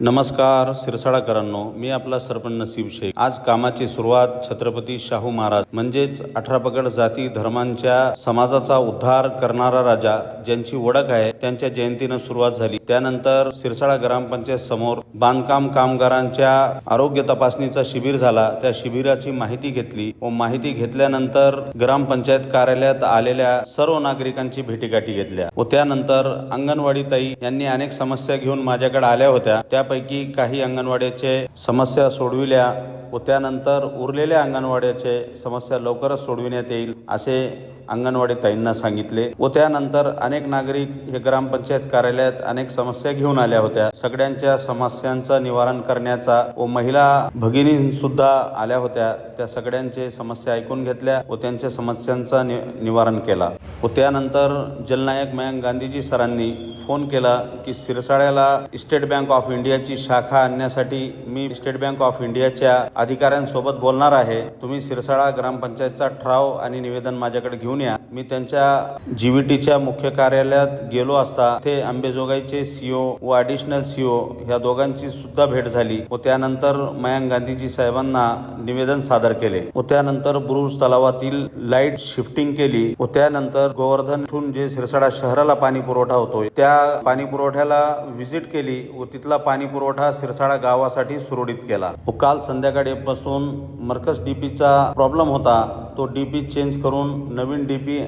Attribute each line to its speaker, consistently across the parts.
Speaker 1: नमस्कार सिरसाळाकरांनो, मी आपला सरपंच नसीब शेख। आज कामाची सुरुवात छत्रपती शाहू महाराज म्हणजेच 18 पगड जाती धर्मांच्या समाजाचा उद्धार करणारा राजा ज्यांची ओळख आहे त्यांच्या जयंतीने सुरुवात झाली। त्यानंतर सिरसाळा ग्रामपंचायत समोर बांधकाम कामगारांच्या आरोग्य तपासणीचा शिबिर झाला। त्या शिबिराची माहिती घेतली व माहिती घेतल्यानंतर ग्रामपंचायत कार्यालयात आलेल्या सर्व नागरिकांची भेटीगाठी घेतल्या व त्यानंतर अंगणवाडी ताई यांनी अनेक समस्या घेऊन माझ्याकडे आल्या होत्या। त्यापैकी काही अंगणवाड्याचे समस्या सोडविल्या व त्यानंतर उरलेल्या अंगणवाड्याचे समस्या लवकरच सोडविण्यात येईल असे अंगणवाडी ताईंना सांगितले व त्यानंतर अनेक नागरिक हे ग्रामपंचायत कार्यालयात अनेक समस्या घेऊन आल्या होत्या। सगळ्यांच्या समस्यांचा निवारण करण्याचा व महिला भगिनी सुद्धा आल्या होत्या। त्या सगळ्यांचे समस्या ऐकून घेतल्या व त्यांच्या समस्यांचा निवारण केला व त्यानंतर जलनायक मयंक गांधीजी सरांनी फोन केला की सिरसाळ्याला स्टेट बँक ऑफ इंडियाची शाखा आणण्यासाठी मी स्टेट बँक ऑफ इंडियाच्या अधिकाऱ्यांसोबत बोलणार आहे। तुम्ही सिरसाळा ग्रामपंचायतचा ठराव आणि निवेदन माझ्याकडे घेऊन या। मी त्यांच्या जीव्हीटीच्या मुख्य कार्यालयात गेलो असता ते अंबेजोगाईचे सीओ व ॲडिशनल सीओ ह्या दोघांची सुद्धा भेट झाली व त्यानंतर मयंक गांधीजी साहेबांना निवेदन सादर केले व त्यानंतर बुरुज तलावातील लाईट शिफ्टिंग केली व त्यानंतर गोवर्धनथून जे सिरसाळा शहराला पाणी पुरवठा होतोय त्या पाणी पुरवठ्याला व्हिजिट केली व तिथला पाणी पुरवठा सिरसाळा गावासाठी सुरळीत केला व काल संध्याकाळपासून मर्कज डीपीचा प्रॉब्लेम होता। तो डीपी चेंज करून नवीन डीपी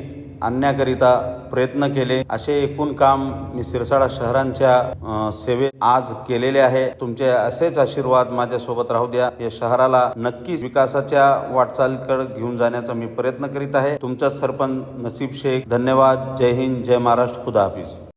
Speaker 1: आणण्याकरिता प्रयत्न केले। असे एकूण काम मी सिरसाळा शहरांच्या सेवेत आज केलेले आहे। तुमचे असेच आशीर्वाद माझ्यासोबत राहू द्या। या शहराला नक्कीच विकासाच्या वाटचालीकडे घेऊन जाण्याचा मी प्रयत्न करीत आहे। तुमचा सरपंच नसीब शेख। धन्यवाद। जय हिंद, जय महाराष्ट्र, खुदा हाफिज।